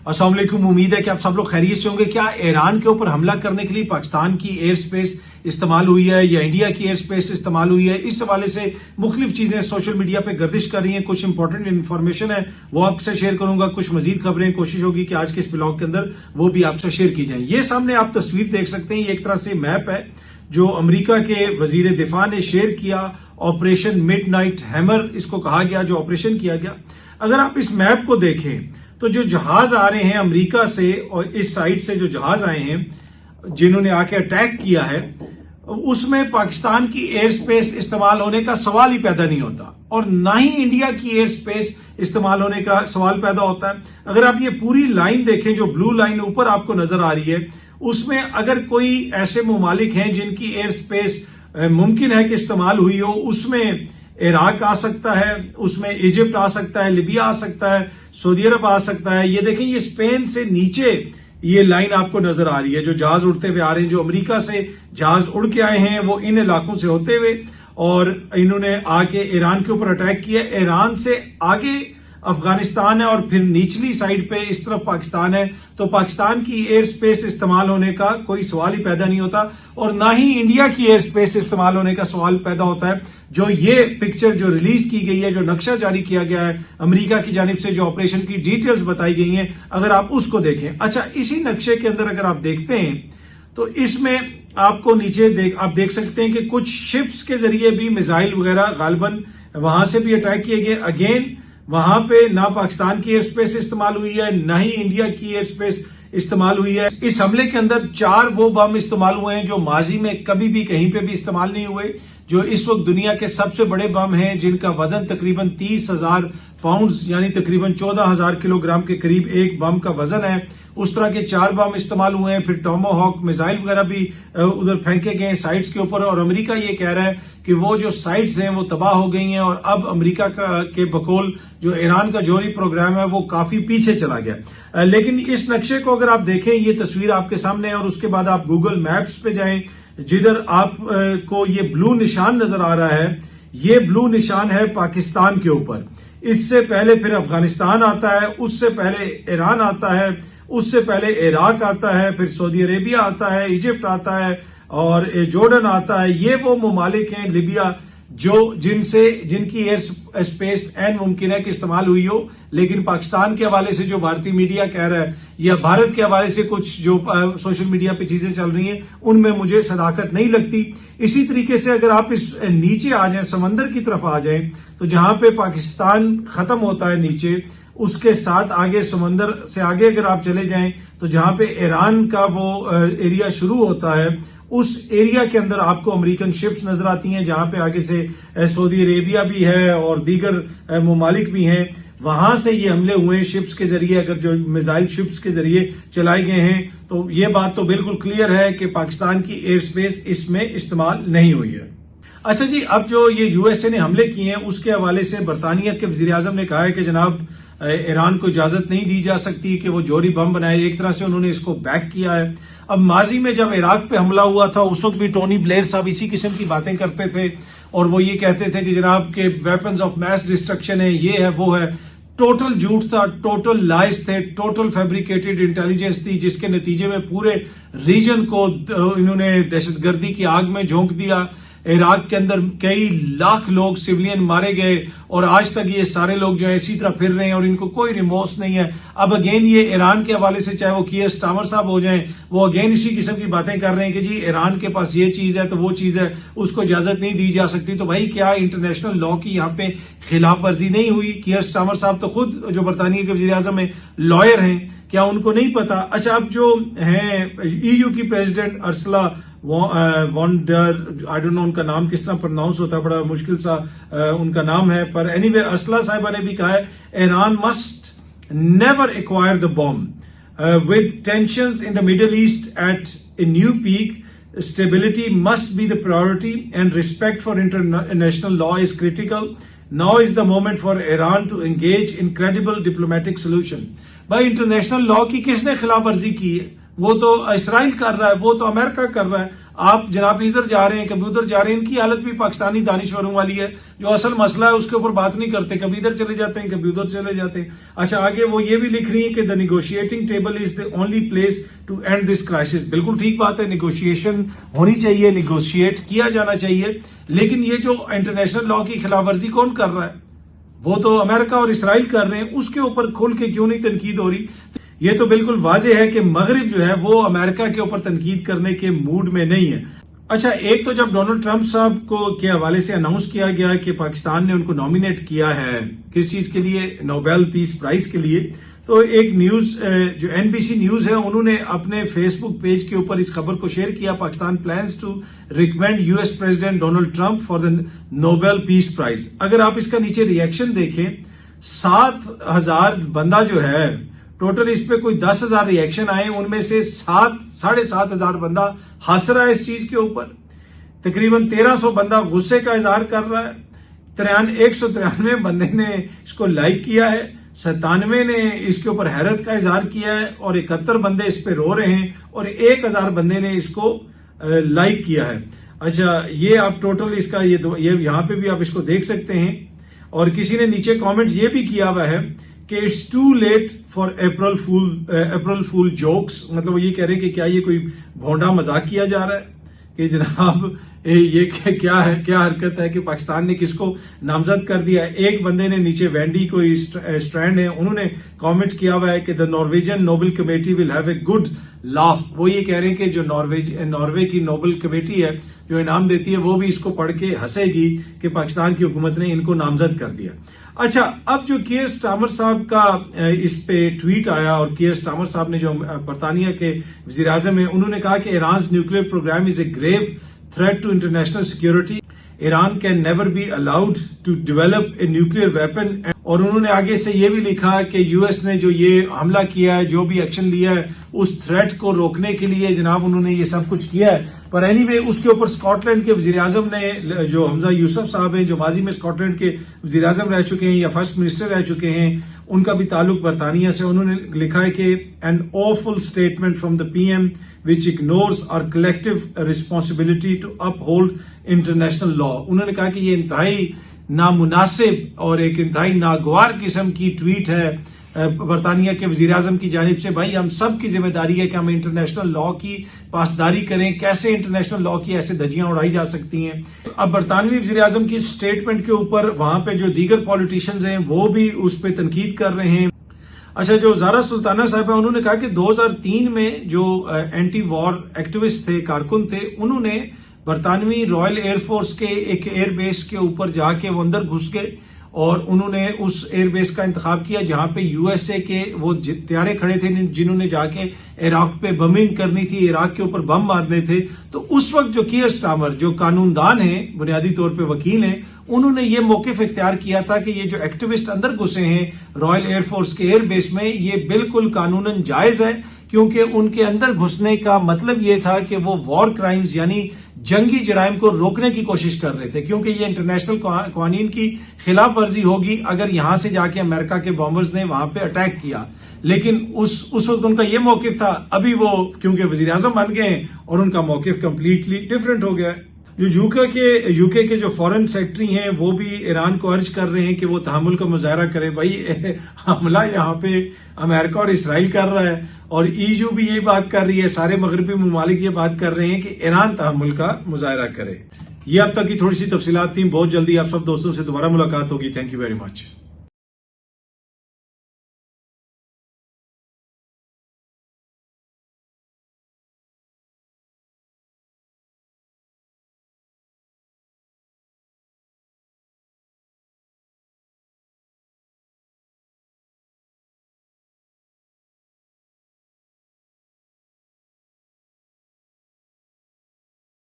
अस्सलाम वालेकुम। उम्मीद है कि आप सब लोग खैरियत से होंगे। क्या ईरान के ऊपर हमला करने के लिए पाकिस्तान की एयर स्पेस इस्तेमाल हुई है या इंडिया की एयर स्पेस इस्तेमाल हुई है? इस हवाले से मुख्तलिफ चीजें सोशल मीडिया पे गर्दिश कर रही हैं। कुछ इंपॉर्टेंट इन्फॉर्मेशन है वो आपसे शेयर करूंगा, कुछ मजीद खबरें कोशिश होगी कि आज के इस ब्लॉग के अंदर वो भी आपसे शेयर की जाए। ये सामने आप तस्वीर देख सकते हैं, ये एक तरह से मैप है जो अमेरिका के वजीर दिफा ने शेयर किया। ऑपरेशन मिडनाइट हैमर इसको कहा गया, जो ऑपरेशन किया गया। अगर आप इस मैप को देखें तो जो जहाज आ रहे हैं अमेरिका से और इस साइड से जो जहाज आए हैं जिन्होंने आके अटैक किया है, उसमें पाकिस्तान की एयर स्पेस इस्तेमाल होने का सवाल ही पैदा नहीं होता और ना ही इंडिया की एयर स्पेस इस्तेमाल होने का सवाल पैदा होता है। अगर आप ये पूरी लाइन देखें, जो ब्लू लाइन ऊपर आपको नजर आ रही है, उसमें अगर कोई ऐसे ममालिक हैं जिनकी एयर स्पेस मुमकिन है कि इस्तेमाल हुई हो, उसमें इराक आ सकता है, उसमें इजिप्ट आ सकता है, लिबिया आ सकता है, सऊदी अरब आ सकता है। ये देखें, ये स्पेन से नीचे ये लाइन आपको नजर आ रही है, जो जहाज उड़ते हुए आ रहे हैं, जो अमेरिका से जहाज उड़ के आए हैं वो इन इलाकों से होते हुए और इन्होंने आके ईरान के ऊपर अटैक किया। ईरान से आगे अफगानिस्तान है और फिर निचली साइड पे इस तरफ पाकिस्तान है, तो पाकिस्तान की एयर स्पेस इस्तेमाल होने का कोई सवाल ही पैदा नहीं होता और ना ही इंडिया की एयर स्पेस इस्तेमाल होने का सवाल पैदा होता है। जो ये पिक्चर जो रिलीज की गई है, जो नक्शा जारी किया गया है अमेरिका की जानिब से, जो ऑपरेशन की डिटेल्स बताई गई हैं, अगर आप उसको देखें। अच्छा, इसी नक्शे के अंदर अगर आप देखते हैं तो इसमें आपको नीचे आप देख सकते हैं कि कुछ शिप्स के जरिए भी मिसाइल वगैरह गालिबन वहां से भी अटैक किए गए। अगेन वहां पे ना पाकिस्तान की एयर स्पेस इस्तेमाल हुई है, ना ही इंडिया की एयर स्पेस इस्तेमाल हुई है। इस हमले के अंदर 4 वो बम इस्तेमाल हुए हैं जो माजी में कभी भी कहीं पे भी इस्तेमाल नहीं हुए, जो इस वक्त दुनिया के सबसे बड़े बम हैं, जिनका वजन तकरीबन 30,000 पाउंड्स यानी तकरीबन 14,000 किलोग्राम के करीब एक बम का वजन है। उस तरह के 4 बम इस्तेमाल हुए हैं। फिर टोमाहॉक मिसाइल वगैरह भी उधर फेंके गए साइट्स के ऊपर और अमेरिका ये कह रहा है कि वो जो साइट्स हैं वो तबाह हो गई हैं और अब अमेरिका के बकौल जो ईरान का जौहरी प्रोग्राम है वो काफी पीछे चला गया। लेकिन इस नक्शे को अगर आप देखें, ये तस्वीर आपके सामने है और उसके बाद आप गूगल मैप्स पे जाएं, जिधर आप को ये ब्लू निशान नजर आ रहा है, ये ब्लू निशान है पाकिस्तान के ऊपर। इससे पहले फिर अफगानिस्तान आता है, उससे पहले ईरान आता है, उससे पहले इराक आता है, फिर सऊदी अरेबिया आता है, इजिप्ट आता है और जॉर्डन आता है। ये वो ममालिक हैं, लिबिया, जिनकी एयर स्पेस एन मुमकिन है कि इस्तेमाल हुई हो, लेकिन पाकिस्तान के हवाले से जो भारतीय मीडिया कह रहा है या भारत के हवाले से कुछ जो सोशल मीडिया पे चीजें चल रही हैं, उनमें मुझे सदाकत नहीं लगती। इसी तरीके से अगर आप इस नीचे आ जाएं, समंदर की तरफ आ जाएं, तो जहां पे पाकिस्तान खत्म होता है नीचे, उसके साथ आगे समंदर से आगे अगर आप चले जाएं तो जहां पे ईरान का वो एरिया शुरू होता है, उस एरिया के अंदर आपको अमेरिकन शिप्स नजर आती हैं, जहां पे आगे से सऊदी अरेबिया भी है और दीगर ममालिक भी हैं। वहां से ये हमले हुए शिप्स के जरिए, अगर जो मिसाइल शिप्स के जरिए चलाए गए हैं, तो ये बात तो बिल्कुल क्लियर है कि पाकिस्तान की एयर स्पेस इसमें इस्तेमाल नहीं हुई है। अच्छा जी, अब जो ये यूएसए ने हमले किए हैं उसके हवाले से बरतानिया के वजीर आजम ने कहा है कि जनाब ईरान को इजाजत नहीं दी जा सकती कि वो जौहरी बम बनाए। एक तरह से उन्होंने इसको बैक किया है। अब माजी में जब इराक पे हमला हुआ था उस वक्त भी टोनी ब्लेयर साहब इसी किस्म की बातें करते थे और वो ये कहते थे कि जनाब के वेपन्स ऑफ मैस डिस्ट्रक्शन है, ये है, वो है। टोटल झूठ था, टोटल लाइज थे, टोटल फैब्रिकेटेड इंटेलिजेंस थी, जिसके नतीजे में पूरे रीजन को इन्होंने दहशतगर्दी की आग में झोंक दिया। इराक के अंदर कई लाख लोग सिविलियन मारे गए और आज तक ये सारे लोग जो है इसी तरह फिर रहे हैं और इनको कोई रिमोर्स नहीं है। अब अगेन ये ईरान के हवाले से, चाहे वो कीयर स्टार्मर साहब हो जाएं, वो अगेन इसी किस्म की बातें कर रहे हैं कि जी ईरान के पास ये चीज है तो वो चीज है, उसको इजाजत नहीं दी जा सकती। तो भाई क्या इंटरनेशनल लॉ की यहाँ पे खिलाफ वर्जी नहीं हुई? कीयर स्टार्मर साहब तो खुद जो बरतानिया के वजीर आजम है लॉयर हैं, क्या उनको नहीं पता? अच्छा, अब जो है ईयू की president Ursula von der, I don't know उनका नाम किस तरह प्रोनाउंस होता है, बड़ा मुश्किल सा उनका नाम है, पर एनीवे अर्सला साहिबा ने भी कहा है Iran must never acquire the bomb with tensions in the middle east eight a new peak, stability must be the priority and respect for international law is critical. Now is the moment for Iran to engage in credible diplomatic solution. भाई international law की किसने खिलाफ वर्जी की है? وہ تو اسرائیل کر رہا ہے، وہ تو امریکہ کر رہا ہے. آپ جناب ادھر جا رہے ہیں، کبھی ادھر جا رہے ہیں. ان کی حالت بھی پاکستانی دانشوروں والی ہے، جو اصل مسئلہ ہے اس کے اوپر بات نہیں کرتے، کبھی ادھر چلے جاتے ہیں، کبھی ادھر چلے جاتے ہیں. اچھا آگے وہ یہ بھی لکھ رہی ہیں کہ the negotiating table is the only place to end this crisis. بالکل ٹھیک بات ہے، نیگوشیشن ہونی چاہیے، نیگوشیٹ کیا جانا چاہیے، لیکن یہ جو انٹرنیشنل لا کی خلاف ورزی کون کر رہا ہے؟ وہ تو امریکہ اور اسرائیل کر رہے ہیں، اس کے اوپر کھل کے کیوں نہیں تنقید ہو رہی؟ یہ تو بالکل واضح ہے کہ مغرب جو ہے وہ امریکہ کے اوپر تنقید کرنے کے موڈ میں نہیں ہے. اچھا ایک تو جب ڈونلڈ ٹرمپ صاحب کو کے حوالے سے اناؤنس کیا گیا کہ پاکستان نے ان کو نامینیٹ کیا ہے کس چیز کے لیے، نوبیل پیس پرائز کے لیے، تو ایک نیوز جو NBC نیوز ہے انہوں نے اپنے فیس بک پیج کے اوپر اس خبر کو شیئر کیا. Pakistan plans to recommend US president Donald Trump for the Nobel peace prize. اگر آپ اس کا نیچے ریئیکشن دیکھیں، 7,000 بندہ جو ہے ٹوٹل اس پہ کوئی 10,000 ریئیکشن آئے، ان میں سے 7,500 بندہ ہنس رہا ہے اس چیز کے اوپر، تقریباً 1,300 بندہ غصے کا اظہار کر رہا ہے، 193 بندے نے اس کو لائک کیا ہے، 97 نے اس کے اوپر حیرت کا اظہار کیا ہے، اور 71 بندے اس پہ رو رہے ہیں، اور 1,000 بندے نے اس کو لائک کیا ہے. اچھا یہ آپ ٹوٹل اس کا یہ یہاں پہ بھی آپ اس کو دیکھ سکتے ہیں. اور کسی نے نیچے کامنٹ یہ بھی کیا ہوا ہے کہ it's too late for April fool jokes, مطلب وہ یہ کہہ رہے ہیں کہ کیا یہ کوئی بھونڈا مذاق کیا جا رہا ہے کہ جناب یہ کیا ہے، کیا حرکت ہے کہ پاکستان نے کس کو نامزد کر دیا ہے. ایک بندے نے نیچے وینڈی کوئی اسٹرینڈ ہے، انہوں نے کامنٹ کیا ہوا ہے کہ the Norwegian Nobel committee will have a good laugh. وہ یہ کہہ رہے ہیں کہ جو ناروے کی نوبل کمیٹی ہے جو انعام دیتی ہے وہ بھی اس کو پڑھ کے ہنسے گی کہ پاکستان کی حکومت نے ان کو نامزد کر دیا. اچھا اب جو کیئر سٹارمر صاحب کا اس پہ ٹویٹ آیا، اور کیئر سٹارمر صاحب نے جو برطانیہ کے وزیر اعظم ہیں انہوں نے کہا کہ Iran's nuclear programme is a grave threat to international security. Iran can never be allowed to develop a nuclear weapon. اور انہوں نے آگے سے یہ بھی لکھا کہ US نے جو یہ حملہ کیا ہے، جو بھی ایکشن لیا ہے اس تھریٹ کو روکنے کے لیے جناب انہوں نے یہ سب کچھ کیا ہے. پر اینی وے اس کے اوپر اسکاٹ لینڈ کے وزیر اعظم نے جو حمزہ یوسف صاحب ہیں، جو ماضی میں اسکاٹ لینڈ کے وزیر اعظم رہ چکے ہیں یا فرسٹ منسٹر رہ چکے ہیں، ان کا بھی تعلق برطانیہ سے، انہوں نے لکھا ہے کہ N awful statement from the PM which ignores our collective responsibility to uphold international law. انہوں نے کہا کہ یہ انتہائی نامناسب اور ایک انتہائی ناگوار قسم کی ٹویٹ ہے برطانیہ کے وزیر اعظم کی جانب سے. بھائی ہم سب کی ذمہ داری ہے کہ ہم انٹرنیشنل لا کی پاسداری کریں. کیسے انٹرنیشنل لا کی ایسے دھجیاں اڑائی جا سکتی ہیں؟ اب برطانوی وزیر اعظم کی اسٹیٹمنٹ کے اوپر وہاں پہ جو دیگر پولیٹیشنز ہیں وہ بھی اس پہ تنقید کر رہے ہیں. اچھا جو زارا سلطانہ صاحبہ انہوں نے کہا کہ 2003 میں جو اینٹی وار ایکٹیوسٹ تھے، کارکن تھے، انہوں نے برطانوی رائل ایئر فورس کے ایک ایئر بیس کے اوپر جا کے وہ اندر گھس گئے، اور انہوں نے اس ایئر بیس کا انتخاب کیا جہاں پہ USA کے وہ طیارے کھڑے تھے جنہوں نے جا کے عراق پہ بمنگ کرنی تھی، عراق کے اوپر بم مارنے تھے. تو اس وقت جو کیئر سٹارمر جو قانون دان ہیں، بنیادی طور پہ وکیل ہیں، انہوں نے یہ موقف اختیار کیا تھا کہ یہ جو ایکٹیوسٹ اندر گھسے ہیں رائل ایئر فورس کے ایئر بیس میں، یہ بالکل قانوناً جائز ہے، کیونکہ ان کے اندر گھسنے کا مطلب یہ تھا کہ وہ وار کرائمز یعنی جنگی جرائم کو روکنے کی کوشش کر رہے تھے، کیونکہ یہ انٹرنیشنل قوانین کی خلاف ورزی ہوگی اگر یہاں سے جا کے امریکہ کے بامبرز نے وہاں پہ اٹیک کیا. لیکن اس وقت ان کا یہ موقف تھا. ابھی وہ کیونکہ وزیر اعظم بن گئے ہیں اور ان کا موقف کمپلیٹلی ڈیفرنٹ ہو گیا ہے. جو یو کے جو فورن سیکرٹری ہیں وہ بھی ایران کو ارج کر رہے ہیں کہ وہ تحمل کا مظاہرہ کرے. بھائی حملہ یہاں پہ امریکہ اور اسرائیل کر رہا ہے، اور EU بھی یہی بات کر رہی ہے، سارے مغربی ممالک یہ بات کر رہے ہیں کہ ایران تحمل کا مظاہرہ کرے. یہ اب تک کی تھوڑی سی تفصیلات تھیں. بہت جلدی آپ سب دوستوں سے دوبارہ ملاقات ہوگی. Thank you very much.